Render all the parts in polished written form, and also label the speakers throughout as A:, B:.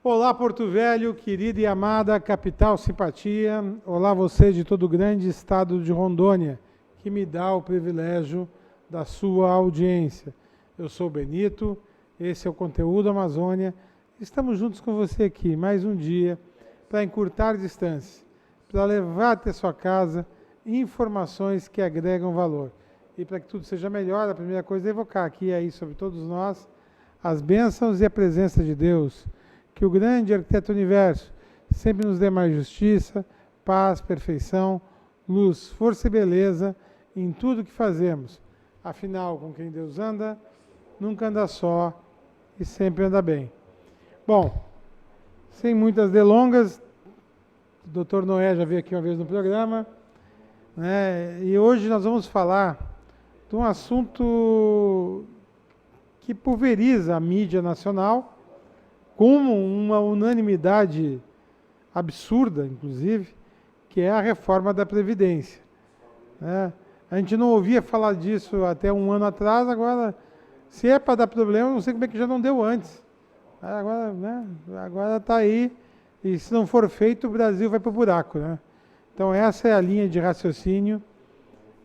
A: Olá, Porto Velho, querida e amada capital simpatia. Olá, você de todo o grande estado de Rondônia, que me dá o privilégio da sua audiência. Eu sou o Benito, esse é o Conteúdo Amazônia. Estamos juntos com você aqui, mais um dia, para encurtar distâncias, para levar até sua casa informações que agregam valor. E para que tudo seja melhor, a primeira coisa é evocar aqui aí sobre todos nós as bênçãos e a presença de Deus. Que o grande arquiteto do universo sempre nos dê mais justiça, paz, perfeição, luz, força e beleza em tudo que fazemos. Afinal, com quem Deus anda, nunca anda só e sempre anda bem. Bom, sem muitas delongas, o Dr. Noé já veio aqui uma vez no programa, né? E hoje nós vamos falar de um assunto que pulveriza a mídia nacional, como uma unanimidade absurda, inclusive, que é a reforma da Previdência. A gente não ouvia falar disso até um ano atrás, agora, se é para dar problema, não sei como é que já não deu antes. Agora, né, agora está aí, e se não for feito, o Brasil vai para o buraco. Né? Então, essa é a linha de raciocínio,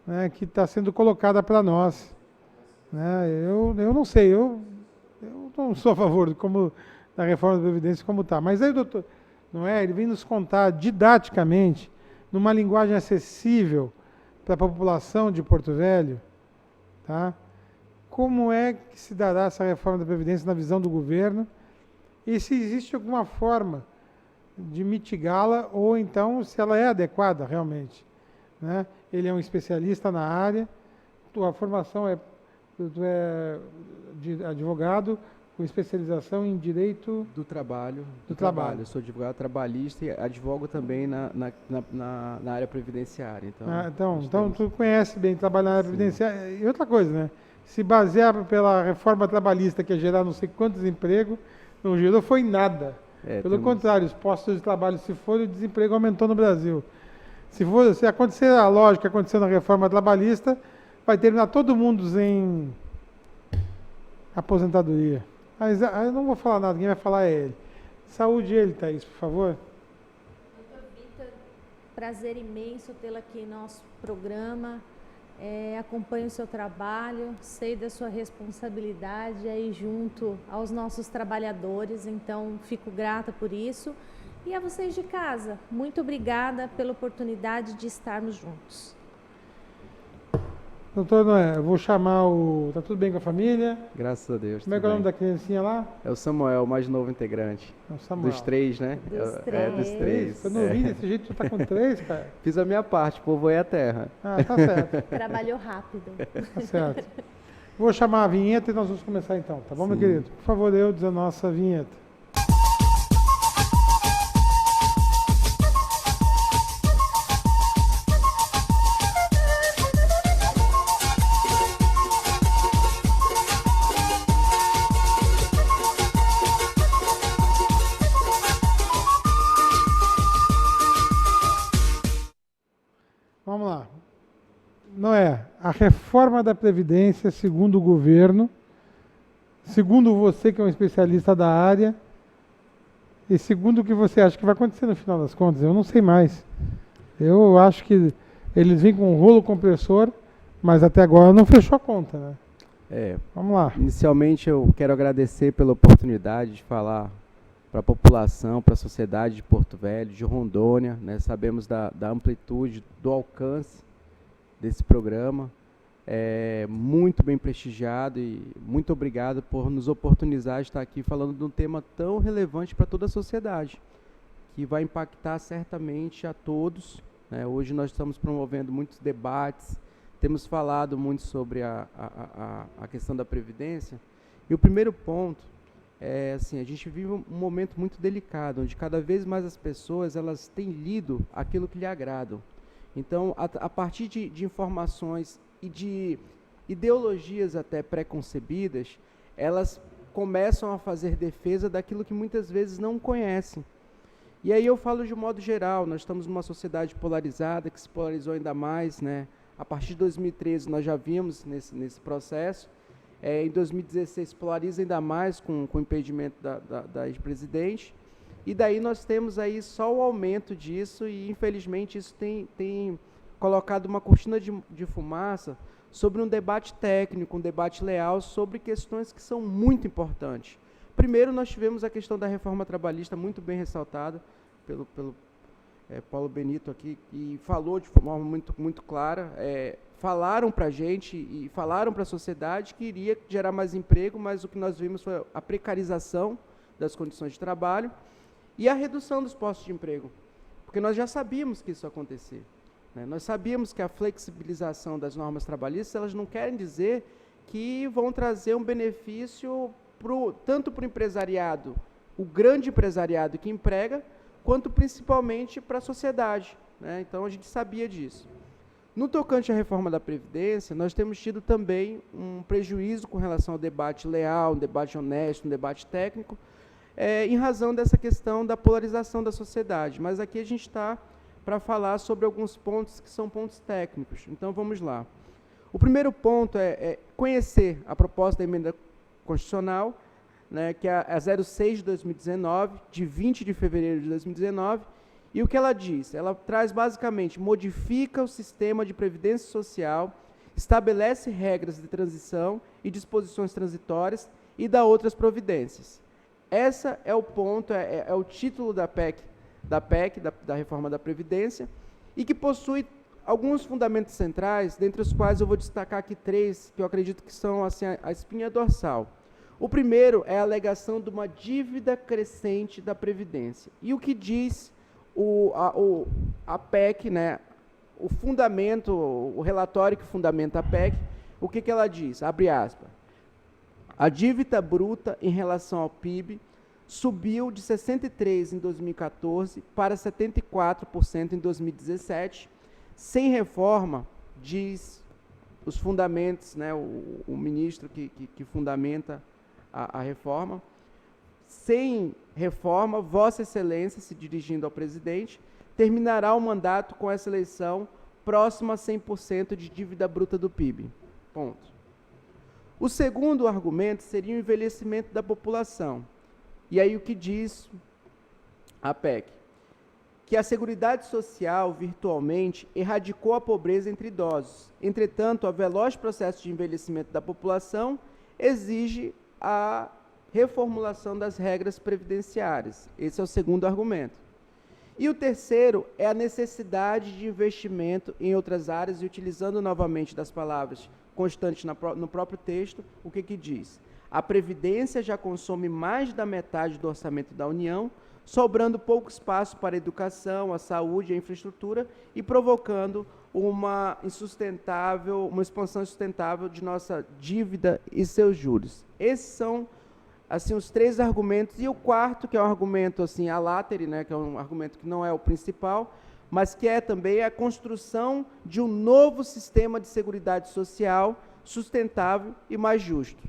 A: né, que está sendo colocada para nós. Né? Eu não sei, eu não sou a favor da reforma da Previdência como está. Mas aí o doutor Noé, ele vem nos contar didaticamente, numa linguagem acessível para a população de Porto Velho, tá? Como é que se dará essa reforma da Previdência na visão do governo e se existe alguma forma de mitigá-la ou então se ela é adequada realmente. Né? Ele é um especialista na área, tua formação tu é de advogado, com especialização em direito
B: do trabalho.
A: Trabalho.
B: Eu sou advogado trabalhista e advogo também na área previdenciária.
A: Então tu conhece bem trabalhar na área previdenciária. E outra coisa, né? Se basear pela reforma trabalhista, que ia gerar não sei quantos empregos, não gerou foi nada. Pelo contrário, os postos de trabalho se foram, o desemprego aumentou no Brasil. Se acontecer a lógica que aconteceu na reforma trabalhista, vai terminar todo mundo em aposentadoria. Mas eu não vou falar nada, quem vai falar é ele. Saúde ele, Thaís, por favor.
C: Doutor Vitor, prazer imenso tê-lo aqui em nosso programa. Acompanho o seu trabalho, sei da sua responsabilidade aí junto aos nossos trabalhadores, então fico grata por isso. E a vocês de casa, muito obrigada pela oportunidade de estarmos juntos.
A: Doutor Noé, eu vou chamar o... Tá tudo bem com a família?
B: Graças a Deus.
A: Como é que é o nome da criancinha lá?
B: É o Samuel, o mais novo integrante.
A: É o Samuel.
B: Dos 3, né? Dos 3.
A: Eu não vi desse jeito, tu tá com 3, cara?
B: Fiz a minha parte, povoei a terra.
A: Ah, tá certo.
C: Trabalhou rápido.
A: Tá certo. Vou chamar a vinheta e nós vamos começar então, tá bom, meu querido? Por favor, diz a nossa vinheta. Vamos lá. Noé, a reforma da Previdência, segundo o governo, segundo você que é um especialista da área, e segundo o que você acha que vai acontecer no final das contas, eu não sei mais. Eu acho que eles vêm com um rolo compressor, mas até agora não fechou a conta, né? Vamos lá.
B: Inicialmente eu quero agradecer pela oportunidade de falar para a população, para a sociedade de Porto Velho, de Rondônia, né? Sabemos da amplitude, do alcance desse programa, muito bem prestigiado e muito obrigado por nos oportunizar de estar aqui falando de um tema tão relevante para toda a sociedade, que vai impactar certamente a todos. Né? Hoje nós estamos promovendo muitos debates, temos falado muito sobre a questão da Previdência, e o primeiro ponto assim, a gente vive um momento muito delicado, onde cada vez mais as pessoas elas têm lido aquilo que lhe agradam. Então, a partir de informações e de ideologias até pré-concebidas, elas começam a fazer defesa daquilo que muitas vezes não conhecem. E aí eu falo de um modo geral, nós estamos numa sociedade polarizada, que se polarizou ainda mais, né? A partir de 2013 nós já vimos nesse processo. Em 2016 polariza ainda mais com o impedimento da ex-presidente. e daí nós temos aí só o aumento disso, e infelizmente isso tem colocado uma cortina de fumaça sobre um debate técnico, um debate leal sobre questões que são muito importantes. Primeiro, nós tivemos a questão da reforma trabalhista muito bem ressaltada pelo Paulo Benito aqui, e falou de forma muito clara. Falaram para a gente e falaram para a sociedade que iria gerar mais emprego, mas o que nós vimos foi a precarização das condições de trabalho e a redução dos postos de emprego, porque nós já sabíamos que isso ia acontecer, né? Nós sabíamos que a flexibilização das normas trabalhistas, elas não querem dizer que vão trazer um benefício tanto para o empresariado, o grande empresariado que emprega, quanto principalmente para a sociedade, né? Então, a gente sabia disso. No tocante à reforma da Previdência, nós temos tido também um prejuízo com relação ao debate leal, um debate honesto, um debate técnico, em razão dessa questão da polarização da sociedade. Mas aqui a gente está para falar sobre alguns pontos que são pontos técnicos. Então, vamos lá. O primeiro ponto é conhecer a proposta da emenda constitucional, né, que é a 06 de 2019, de 20 de fevereiro de 2019, e o que ela diz? Ela traz basicamente, modifica o sistema de previdência social, estabelece regras de transição e disposições transitórias e dá outras providências. Esse é o ponto, é o título da PEC, da reforma da Previdência, e que possui alguns fundamentos centrais, dentre os quais eu vou destacar aqui 3, que eu acredito que são assim, a espinha dorsal. O primeiro é a alegação de uma dívida crescente da Previdência. E o que diz a PEC, né, o fundamento, o relatório que fundamenta a PEC, o que ela diz? Abre aspas. A dívida bruta em relação ao PIB subiu de 63% em 2014 para 74% em 2017. Sem reforma, diz os fundamentos, né, o ministro que fundamenta a reforma, sem reforma, Vossa Excelência, se dirigindo ao presidente, terminará o mandato com essa eleição próxima a 100% de dívida bruta do PIB. Ponto. O segundo argumento seria o envelhecimento da população. E aí o que diz a PEC? Que a Seguridade Social, virtualmente, erradicou a pobreza entre idosos. Entretanto, o veloz processo de envelhecimento da população exige a reformulação das regras previdenciárias. Esse é o segundo argumento. E o terceiro é a necessidade de investimento em outras áreas, e utilizando novamente das palavras constantes no próprio texto, o que diz? A Previdência já consome mais da metade do orçamento da União, sobrando pouco espaço para a educação, a saúde e a infraestrutura, e provocando uma expansão insustentável de nossa dívida e seus juros. Esses são assim, os 3 argumentos, e o quarto, que é um argumento assim, a latere, né, que é um argumento que não é o principal, mas que é também a construção de um novo sistema de seguridade social sustentável e mais justo.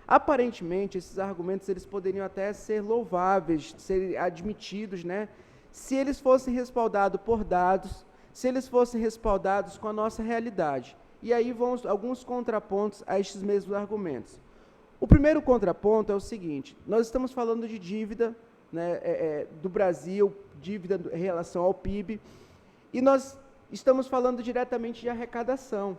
B: Aparentemente, esses argumentos eles poderiam até ser louváveis, ser admitidos, né, se eles fossem respaldados por dados, se eles fossem respaldados com a nossa realidade. E aí vão alguns contrapontos a estes mesmos argumentos. O primeiro contraponto é o seguinte: nós estamos falando de dívida, né, do Brasil, dívida em relação ao PIB, e nós estamos falando diretamente de arrecadação.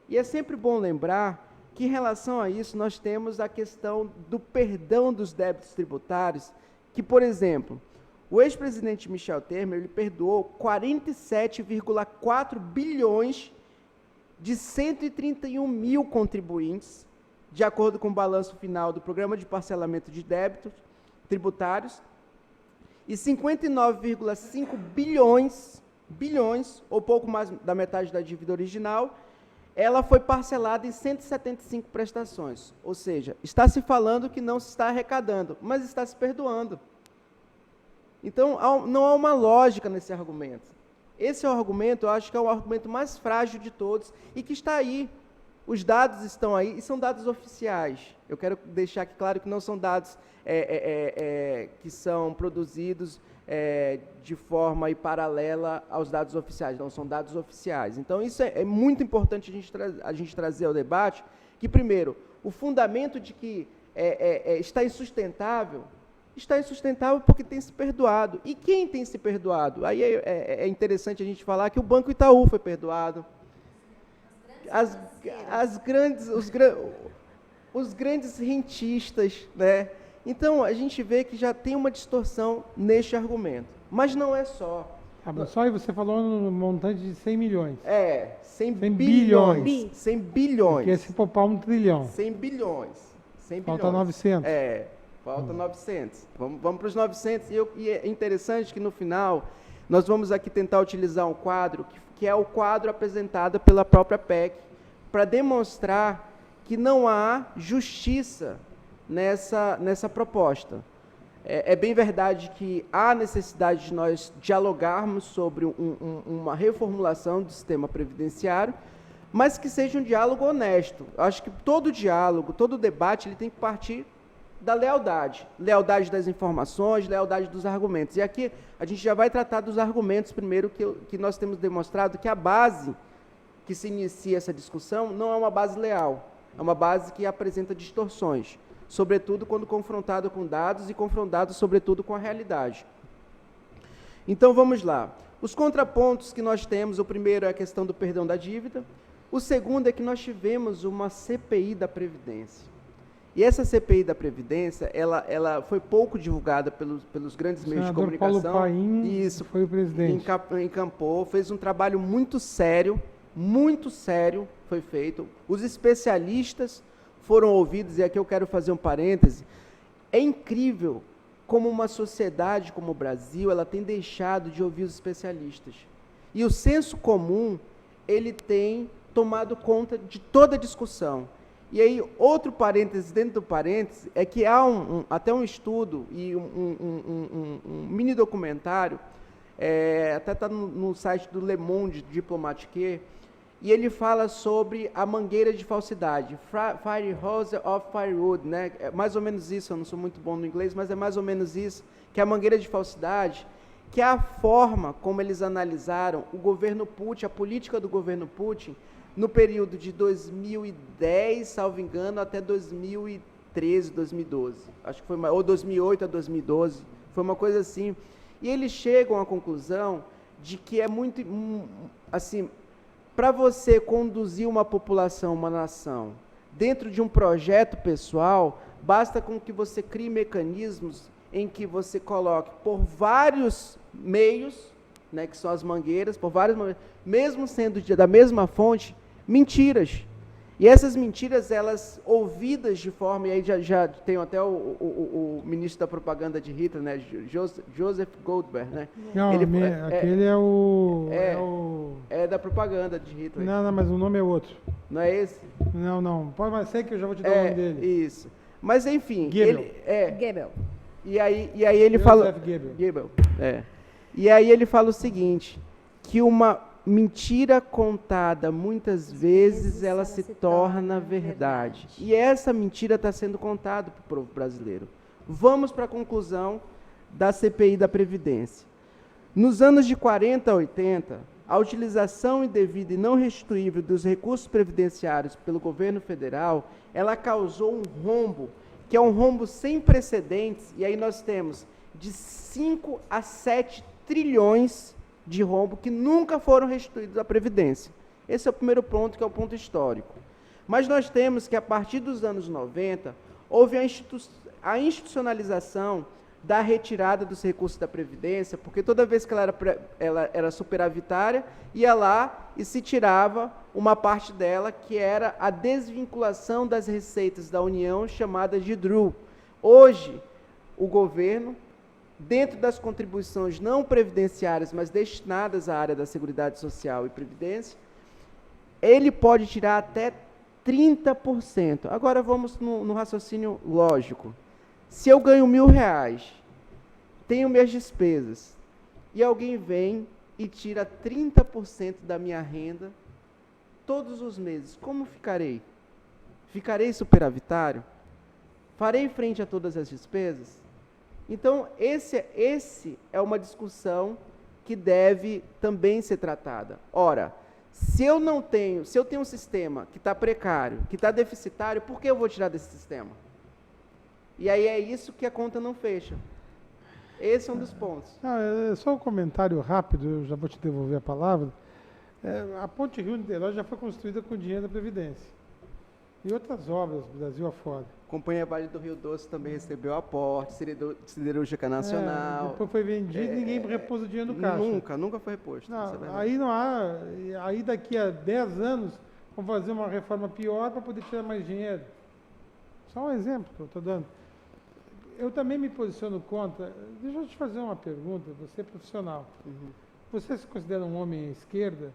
B: E é sempre bom lembrar que, em relação a isso, nós temos a questão do perdão dos débitos tributários, que, por exemplo, o ex-presidente Michel Temer ele perdoou 47,4 bilhões de 131 mil contribuintes, de acordo com o balanço final do Programa de Parcelamento de Débitos Tributários, e 59,5 bilhões, ou pouco mais da metade da dívida original, ela foi parcelada em 175 prestações. Ou seja, está se falando que não se está arrecadando, mas está se perdoando. Então, não há uma lógica nesse argumento. Esse é o argumento, eu acho que é o argumento mais frágil de todos, e que está aí. Os dados estão aí, e são dados oficiais. Eu quero deixar aqui claro que não são dados que são produzidos de forma paralela aos dados oficiais, não, são dados oficiais. Então, isso é muito importante a gente trazer ao debate, que, primeiro, o fundamento de que está insustentável, está insustentável porque tem se perdoado. E quem tem se perdoado? Aí é interessante a gente falar que o Banco Itaú foi perdoado. Os grandes rentistas, né? Então, a gente vê que já tem uma distorção neste argumento. Mas não é só.
A: Só aí você falou no montante de 100 milhões.
B: 100
A: bilhões.
B: bilhões. 100 bilhões.
A: Porque se poupar 1 trilhão.
B: 100 bilhões. 100
A: Falta
B: bilhões.
A: 900.
B: Falta 900. Vamos para os 900. E é interessante que no final, nós vamos aqui tentar utilizar um quadro, que é o quadro apresentado pela própria PEC, para demonstrar que não há justiça nessa proposta. É bem verdade que há necessidade de nós dialogarmos sobre uma reformulação do sistema previdenciário, mas que seja um diálogo honesto. Eu acho que todo diálogo, todo debate, ele tem que partir da lealdade. Lealdade das informações, lealdade dos argumentos. E aqui a gente já vai tratar dos argumentos primeiro, que nós temos demonstrado que a base que se inicia essa discussão não é uma base leal, é uma base que apresenta distorções, sobretudo quando confrontado com dados e confrontado, sobretudo, com a realidade. Então, vamos lá. Os contrapontos que nós temos, o primeiro é a questão do perdão da dívida, o segundo é que nós tivemos uma CPI da Previdência. E essa CPI da Previdência, ela foi pouco divulgada pelos grandes meios de comunicação.
A: Paulo Paim
B: Isso,
A: foi o presidente.
B: Encampou, fez um trabalho muito sério foi feito. Os especialistas foram ouvidos, e aqui eu quero fazer um parêntese. É incrível como uma sociedade como o Brasil, ela tem deixado de ouvir os especialistas. E o senso comum, ele tem tomado conta de toda a discussão. E aí, outro parêntese dentro do parêntese, é que há até um estudo e um mini documentário, até está no site do Le Monde Diplomatique, e ele fala sobre a mangueira de falsidade, Fire Hose of Firewood, né? É mais ou menos isso, eu não sou muito bom no inglês, mas é mais ou menos isso, que é a mangueira de falsidade, que é a forma como eles analisaram o governo Putin, a política do governo Putin, no período de 2010, salvo engano, até 2013, 2012. Acho que foi, ou 2008 a 2012, foi uma coisa assim. E eles chegam à conclusão de que é muito, assim, para você conduzir uma população, uma nação, dentro de um projeto pessoal, basta com que você crie mecanismos em que você coloque por vários meios, né, que são as mangueiras, por vários mangueiras, mesmo sendo da mesma fonte, mentiras. E essas mentiras, elas ouvidas de forma, e aí já tem até o ministro da propaganda de Hitler, né, Joseph Goldberg, né?
A: Não, aquele
B: é da propaganda de Hitler.
A: Não, mas o nome é outro.
B: Não é esse?
A: Não, pode mais ser que eu já vou te dar o nome dele.
B: Isso. Mas enfim,
C: Goebbels.
B: E aí ele fala
A: Goebbels.
B: E aí ele fala o seguinte, que uma mentira contada muitas vezes ela se torna verdade. E essa mentira está sendo contada para o povo brasileiro. Vamos para a conclusão da CPI da Previdência. Nos anos de 40 a 80, a utilização indevida e não restituível dos recursos previdenciários pelo governo federal, ela causou um rombo, que é um rombo sem precedentes, e aí nós temos de 5 a 7 trilhões de rombo que nunca foram restituídos à Previdência. Esse é o primeiro ponto, que é o ponto histórico. Mas nós temos que, a partir dos anos 90, houve a institucionalização da retirada dos recursos da Previdência, porque toda vez que ela era superavitária, ia lá e se tirava uma parte dela, que era a desvinculação das receitas da União, chamadas de DRU. Hoje, o governo, dentro das contribuições não previdenciárias, mas destinadas à área da Seguridade Social e Previdência, ele pode tirar até 30%. Agora vamos no raciocínio lógico. Se eu ganho R$1.000, tenho minhas despesas, e alguém vem e tira 30% da minha renda todos os meses, como ficarei? Ficarei superavitário? Farei frente a todas as despesas? Então, esse é uma discussão que deve também ser tratada. Ora, se eu tenho um sistema que está precário, que está deficitário, por que eu vou tirar desse sistema? E aí é isso que a conta não fecha. Esse é um dos pontos.
A: É só um comentário rápido, eu já vou te devolver a palavra. A Ponte Rio-Niterói já foi construída com dinheiro da Previdência. E outras obras, Brasil afora.
B: A Companhia Vale do Rio Doce também recebeu aporte, Siderúrgica Nacional.
A: Depois foi vendido e ninguém repôs o dinheiro no caixa.
B: Nunca foi reposto.
A: Não, aí não há. Aí daqui a 10 anos vão fazer uma reforma pior para poder tirar mais dinheiro. Só um exemplo que eu estou dando. Eu também me posiciono contra. Deixa eu te fazer uma pergunta, você é profissional.
B: Uhum.
A: Você se considera um homem à esquerda?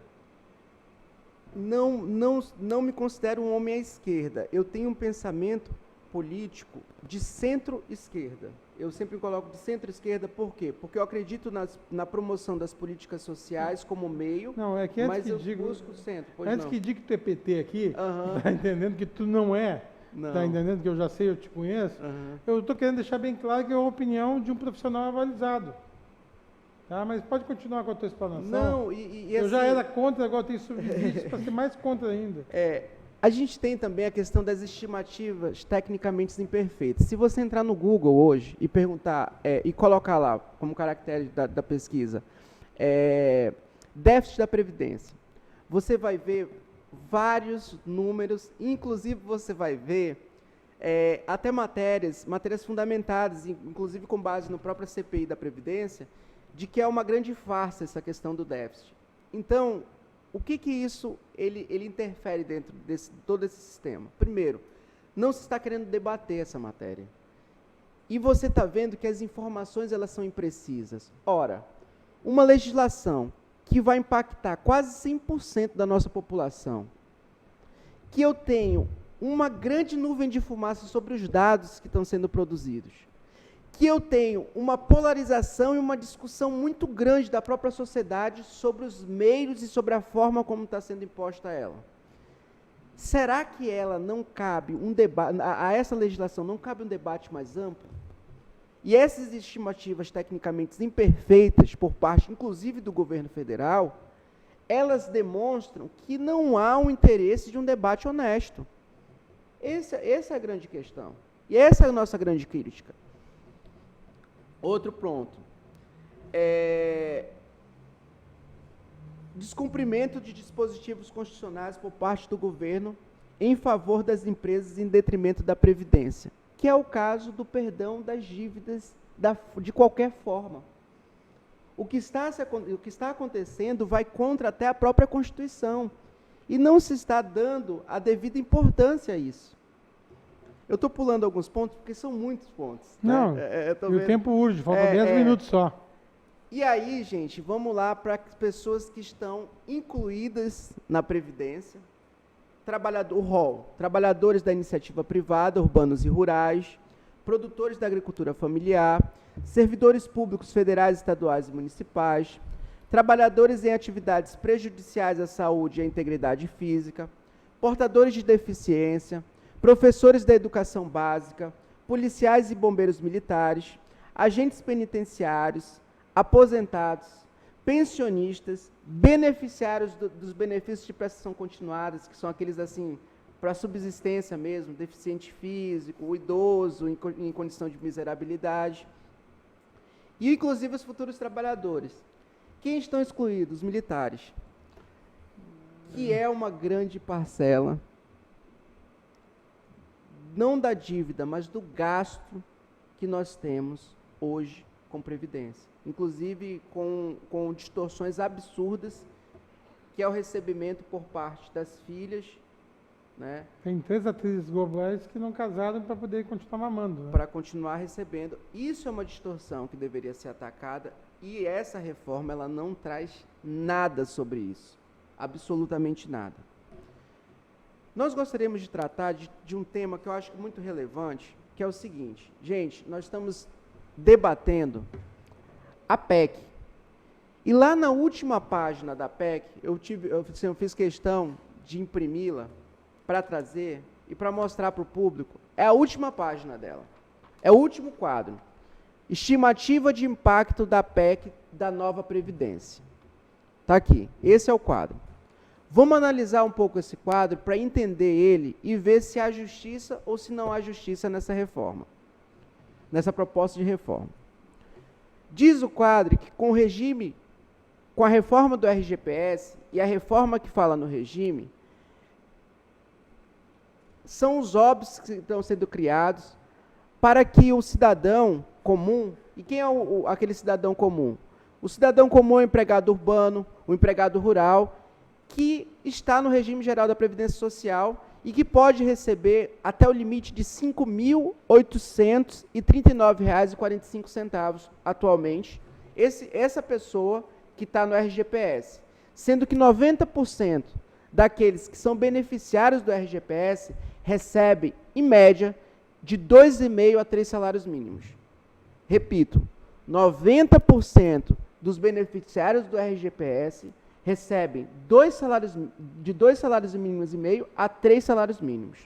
B: Não me considero um homem à esquerda. Eu tenho um pensamento político de centro-esquerda. Eu sempre coloco de centro-esquerda, por quê? Porque eu acredito na promoção das políticas sociais como meio,
A: Não, é que antes
B: mas
A: que
B: eu
A: digo,
B: busco o centro. Pois
A: antes
B: não.
A: que diga que tu é PT aqui,
B: Aham.
A: tá entendendo que tu não é,
B: Não.
A: tá entendendo que eu já sei, eu te conheço,
B: Aham.
A: eu estou querendo deixar bem claro que é a opinião de um profissional avalizado. Tá? Mas pode continuar com a tua explanação.
B: Não, e
A: eu já
B: assim,
A: era contra, agora tem subsídios para ser mais contra ainda.
B: a gente tem também a questão das estimativas tecnicamente imperfeitas. Se você entrar no Google hoje e perguntar, e colocar lá como caractere da pesquisa, déficit da Previdência, você vai ver vários números, inclusive você vai ver até matérias fundamentadas, inclusive com base no próprio CPI da Previdência, de que é uma grande farsa essa questão do déficit. Então, o que isso ele interfere dentro de todo esse sistema? Primeiro, não se está querendo debater essa matéria. E você está vendo que as informações elas são imprecisas. Ora, uma legislação que vai impactar quase 100% da nossa população, que eu tenho uma grande nuvem de fumaça sobre os dados que estão sendo produzidos, que eu tenho uma polarização e uma discussão muito grande da própria sociedade sobre os meios e sobre a forma como está sendo imposta a ela. Será que ela não cabe um debate, a essa legislação não cabe um debate mais amplo? E essas estimativas tecnicamente imperfeitas, por parte, inclusive, do governo federal, elas demonstram que não há um interesse de um debate honesto. Essa é a grande questão. E essa é a nossa grande crítica. Outro ponto. Descumprimento de dispositivos constitucionais por parte do governo em favor das empresas em detrimento da Previdência, que é o caso do perdão das dívidas de qualquer forma. O que está acontecendo vai contra até a própria Constituição, e não se está dando a devida importância a isso. Eu estou pulando alguns pontos, porque são muitos pontos.
A: Não,
B: né?
A: e o tempo urge, faltam 10 minutos só.
B: E aí, gente, vamos lá para as pessoas que estão incluídas na Previdência. O rol, trabalhadores da iniciativa privada, urbanos e rurais, produtores da agricultura familiar, servidores públicos federais, estaduais e municipais, trabalhadores em atividades prejudiciais à saúde e à integridade física, portadores de deficiência, professores da educação básica, policiais e bombeiros militares, agentes penitenciários, aposentados, pensionistas, beneficiários dos benefícios de prestação continuadas, que são aqueles assim, para subsistência mesmo, deficiente físico, o idoso em condição de miserabilidade, e inclusive os futuros trabalhadores. Quem estão excluídos? Os militares, que é uma grande parcela, não da dívida, mas do gasto que nós temos hoje com Previdência. Inclusive com distorções absurdas, que é o recebimento por parte das filhas, né?
A: Tem 3 atrizes globais que não casaram para poder continuar mamando. Né?
B: Para continuar recebendo. Isso é uma distorção que deveria ser atacada, e essa reforma ela não traz nada sobre isso. Absolutamente nada. Nós gostaríamos de tratar de um tema que eu acho muito relevante, que é o seguinte. Gente, nós estamos debatendo a PEC. E lá na última página da PEC, eu fiz questão de imprimi-la para trazer e para mostrar para o público. É a última página dela. É o último quadro. Estimativa de impacto da PEC da nova Previdência. Está aqui. Esse é o quadro. Vamos analisar um pouco esse quadro para entender ele e ver se há justiça ou se não há justiça nessa reforma. nessa proposta de reforma. Diz o quadro que com a reforma do RGPS e a reforma que fala no regime, são os óbitos que estão sendo criados para que o cidadão comum, e quem é aquele cidadão comum? O cidadão comum é o empregado urbano, o empregado rural, que está no regime geral da Previdência Social e que pode receber até o limite de R$ 5.839,45 atualmente, essa pessoa que está no RGPS. Sendo que 90% daqueles que são beneficiários do RGPS recebem, em média, de 2,5 a 3 salários mínimos. Repito, 90% dos beneficiários do RGPS recebem de 2 salários mínimos e meio a 3 salários mínimos.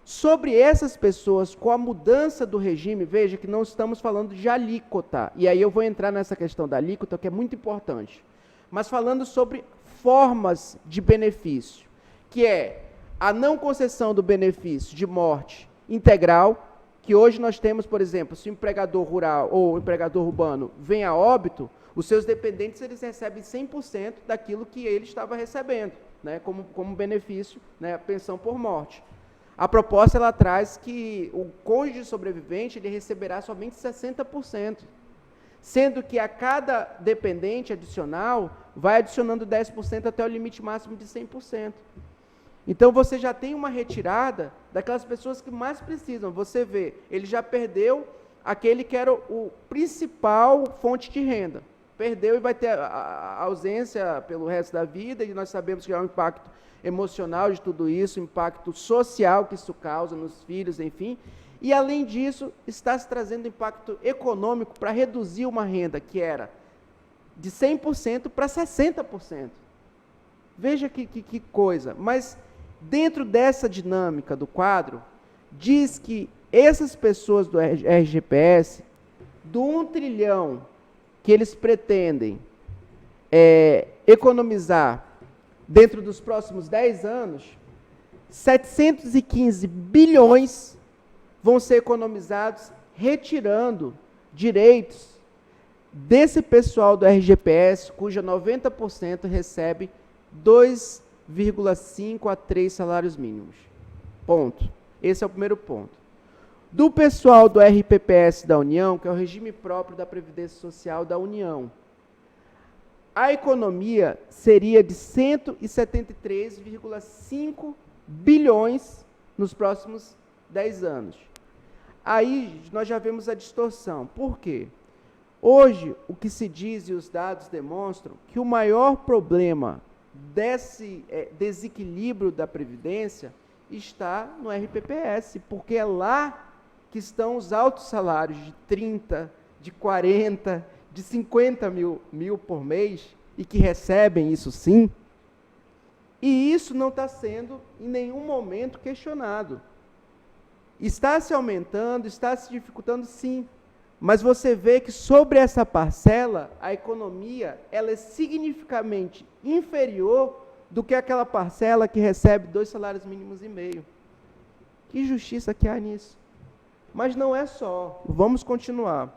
B: Sobre essas pessoas, com a mudança do regime, veja que não estamos falando de alíquota, e aí eu vou entrar nessa questão da alíquota, que é muito importante, mas falando sobre formas de benefício, que é a não concessão do benefício de morte integral, que hoje nós temos, por exemplo, se o empregador rural ou o empregador urbano vem a óbito, os seus dependentes eles recebem 100% daquilo que ele estava recebendo, né, como benefício, né, a pensão por morte. A proposta ela traz que o cônjuge sobrevivente ele receberá somente 60%, sendo que a cada dependente adicional vai adicionando 10% até o limite máximo de 100%. Então, você já tem uma retirada daquelas pessoas que mais precisam. Você vê, ele já perdeu aquele que era o principal fonte de renda. Perdeu e vai ter a ausência pelo resto da vida, e nós sabemos que há um impacto emocional de tudo isso, impacto social que isso causa nos filhos, enfim. E, além disso, está se trazendo impacto econômico para reduzir uma renda que era de 100% para 60%. Veja que coisa. Mas, dentro dessa dinâmica do quadro, diz que essas pessoas do RGPS, do 1 trilhão que eles pretendem economizar dentro dos próximos 10 anos, 715 bilhões vão ser economizados retirando direitos desse pessoal do RGPS, cuja 90% recebe 2,5 a 3 salários mínimos. Ponto. Esse é o primeiro ponto. Do pessoal do RPPS da União, que é o regime próprio da Previdência Social da União, a economia seria de 173,5 bilhões nos próximos 10 anos. Aí nós já vemos a distorção. Por quê? Hoje, o que se diz e os dados demonstram que o maior problema desse desequilíbrio da Previdência está no RPPS, porque é lá que estão os altos salários de 30, de 40, de 50 mil por mês, e que recebem isso sim, e isso não está sendo em nenhum momento questionado. Está se aumentando, está se dificultando sim, mas você vê que sobre essa parcela, a economia ela é significativamente inferior do que aquela parcela que recebe 2 salários mínimos e meio. Que justiça que há nisso? Mas não é só. Vamos continuar.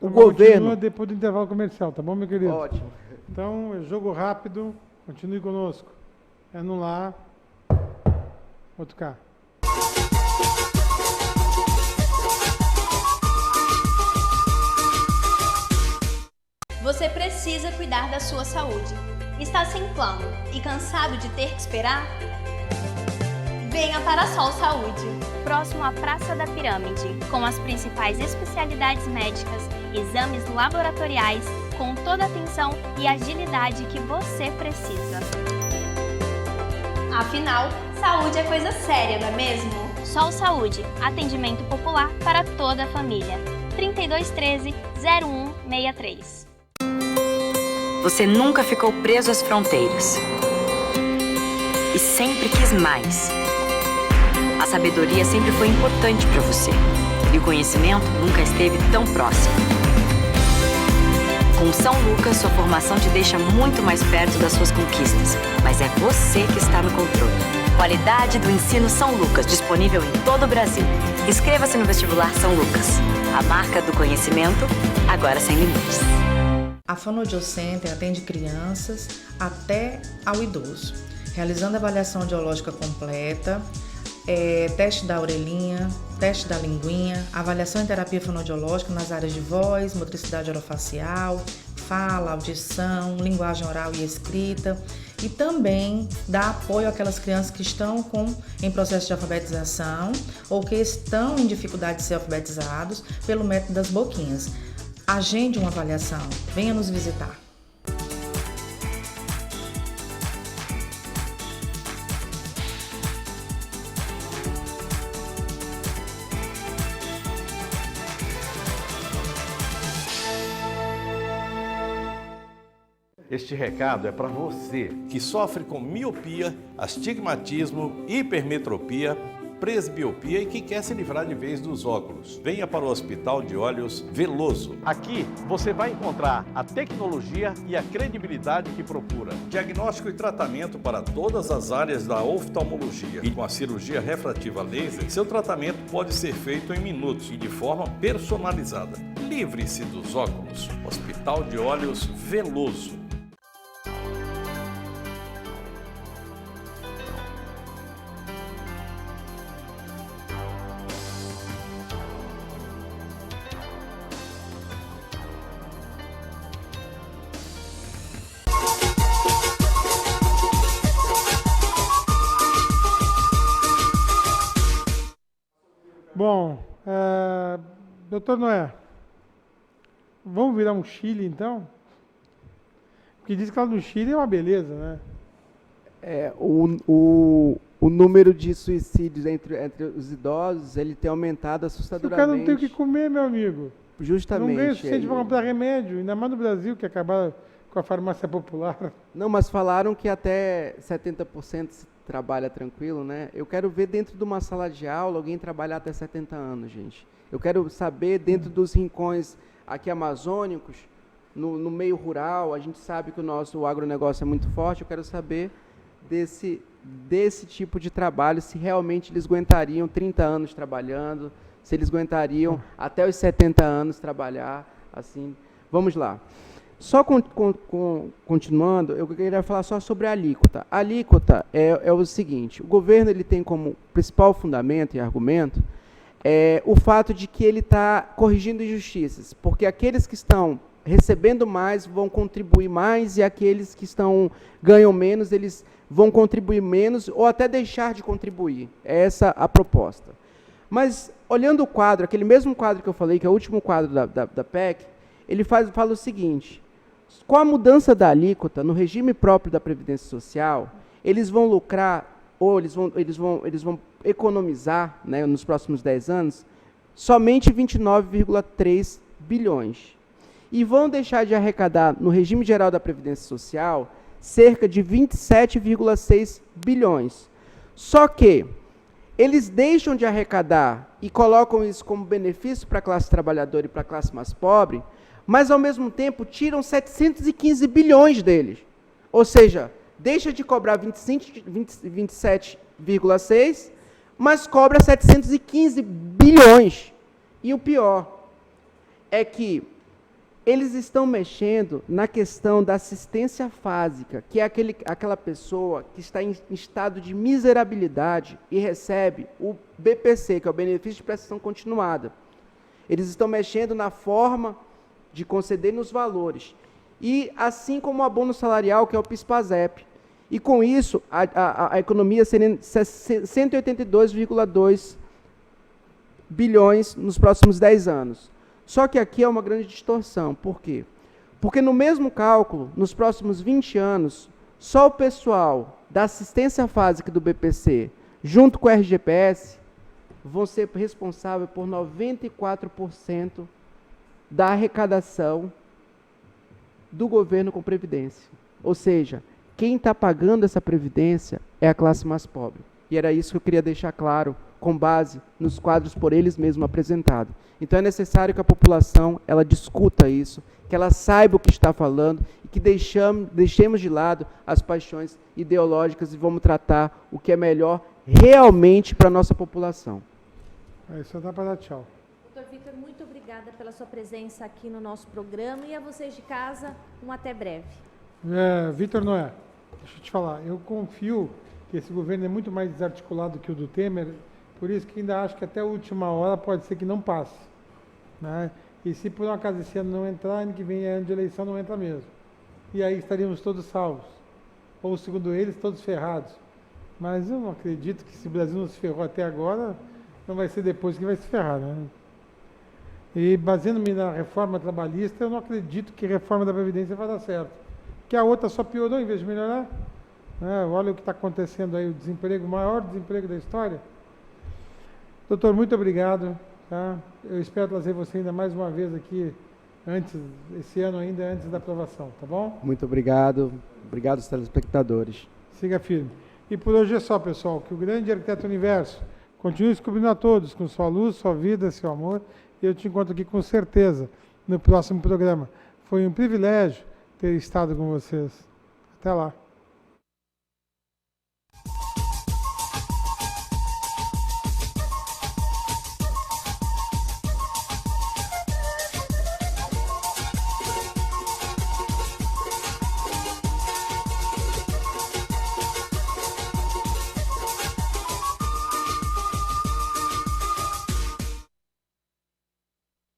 B: O governo...
A: Continua depois do intervalo comercial, tá bom, meu querido?
B: Ótimo.
A: Então, é jogo rápido. Continue conosco. Anular. Outro cá.
D: Você precisa cuidar da sua saúde. Está sem plano e cansado de ter que esperar? Venha para a Sol Saúde, próximo à Praça da Pirâmide, com as principais especialidades médicas, exames laboratoriais, com toda a atenção e agilidade que você precisa. Afinal, saúde é coisa séria, não é mesmo? Sol Saúde, atendimento popular para toda a família. 3213-0163.
E: Você nunca ficou preso às fronteiras e sempre quis mais. A sabedoria sempre foi importante para você e o conhecimento nunca esteve tão próximo. Com São Lucas, sua formação te deixa muito mais perto das suas conquistas, mas é você que está no controle. Qualidade do ensino São Lucas, disponível em todo o Brasil. Inscreva-se no Vestibular São Lucas. A marca do conhecimento, agora sem limites.
F: A Fonoaudiocenter atende crianças até ao idoso, realizando avaliação audiológica completa, teste da orelhinha, teste da linguinha, avaliação em terapia fonoaudiológica nas áreas de voz, motricidade orofacial, fala, audição, linguagem oral e escrita, e também dá apoio àquelas crianças que estão em processo de alfabetização ou que estão em dificuldade de ser alfabetizados pelo método das boquinhas. Agende uma avaliação, venha nos visitar.
G: Este recado é para você que sofre com miopia, astigmatismo, hipermetropia, presbiopia e que quer se livrar de vez dos óculos. Venha para o Hospital de Olhos Veloso. Aqui você vai encontrar a tecnologia e a credibilidade que procura. Diagnóstico e tratamento para todas as áreas da oftalmologia. E com a cirurgia refrativa laser, seu tratamento pode ser feito em minutos e de forma personalizada. Livre-se dos óculos. Hospital de Olhos Veloso.
A: Bom, doutor Noé, vamos virar um Chile então? Porque diz que lá no Chile é uma beleza, né?
B: O número de suicídios entre os idosos, ele tem aumentado assustadoramente.
A: O cara não tem o que comer, meu amigo.
B: Justamente.
A: Não ganha o suficiente para comprar remédio, ainda mais no Brasil, que acabaram com a farmácia popular.
B: Não, mas falaram que até 70% se trabalha tranquilo, né? Eu quero ver dentro de uma sala de aula alguém trabalhar até 70 anos, gente. Eu quero saber dentro dos rincões aqui amazônicos, no meio rural, a gente sabe que o agronegócio é muito forte, eu quero saber desse tipo de trabalho, se realmente eles aguentariam 30 anos trabalhando, se eles aguentariam até os 70 anos trabalhar, assim. Vamos lá. Só continuando, eu queria falar só sobre a alíquota. A alíquota é o seguinte, o governo ele tem como principal fundamento e argumento o fato de que ele está corrigindo injustiças, porque aqueles que estão recebendo mais vão contribuir mais e aqueles que ganham menos, eles vão contribuir menos ou até deixar de contribuir. É essa a proposta. Mas, olhando o quadro, aquele mesmo quadro que eu falei, que é o último quadro da PEC, ele fala o seguinte: com a mudança da alíquota no regime próprio da Previdência Social, eles vão lucrar, ou eles vão economizar, né, nos próximos 10 anos, somente 29,3 bilhões. E vão deixar de arrecadar, no regime geral da Previdência Social, cerca de 27,6 bilhões. Só que eles deixam de arrecadar e colocam isso como benefício para a classe trabalhadora e para a classe mais pobre, mas, ao mesmo tempo, tiram 715 bilhões deles. Ou seja, deixa de cobrar 27,6, mas cobra 715 bilhões. E o pior é que eles estão mexendo na questão da assistência fásica, que é aquela pessoa que está em estado de miserabilidade e recebe o BPC, que é o benefício de prestação continuada. Eles estão mexendo na forma de conceder nos valores. E assim como o abono salarial, que é o PIS/PASEP. E com isso, a economia seria 182,2 bilhões nos próximos 10 anos. Só que aqui é uma grande distorção. Por quê? Porque no mesmo cálculo, nos próximos 20 anos, só o pessoal da assistência básica do BPC, junto com o RGPS, vão ser responsáveis por 94% da arrecadação do governo com previdência. Ou seja, quem está pagando essa previdência é a classe mais pobre. E era isso que eu queria deixar claro, com base nos quadros por eles mesmos apresentados. Então é necessário que a população ela discuta isso, que ela saiba o que está falando e que deixemos de lado as paixões ideológicas e vamos tratar o que é melhor realmente para a nossa população.
A: Aí só dá para dar tchau.
C: Doutor Vitor, muito obrigada pela sua presença aqui no nosso programa e a vocês de casa, um até breve.
A: Vitor Noé, deixa eu te falar, eu confio que esse governo é muito mais desarticulado que o do Temer, por isso que ainda acho que até a última hora pode ser que não passe, né? E se por um acaso esse ano não entrar, ano que vem é ano de eleição, não entra mesmo. E aí estaríamos todos salvos. Ou, segundo eles, todos ferrados. Mas eu não acredito que se o Brasil não se ferrou até agora, não vai ser depois que vai se ferrar, né? E baseando-me na reforma trabalhista, eu não acredito que a reforma da Previdência vai dar certo. Porque a outra só piorou em vez de melhorar. Né? Olha o que está acontecendo aí, o desemprego, o maior desemprego da história. Doutor, muito obrigado. Tá? Eu espero trazer você ainda mais uma vez aqui, esse ano ainda antes da aprovação, tá bom?
B: Muito obrigado. Obrigado aos telespectadores.
A: Siga firme. E por hoje é só, pessoal. Que o grande arquiteto universo continue descobrindo a todos com sua luz, sua vida, seu amor. E eu te encontro aqui com certeza no próximo programa. Foi um privilégio ter estado com vocês. Até lá.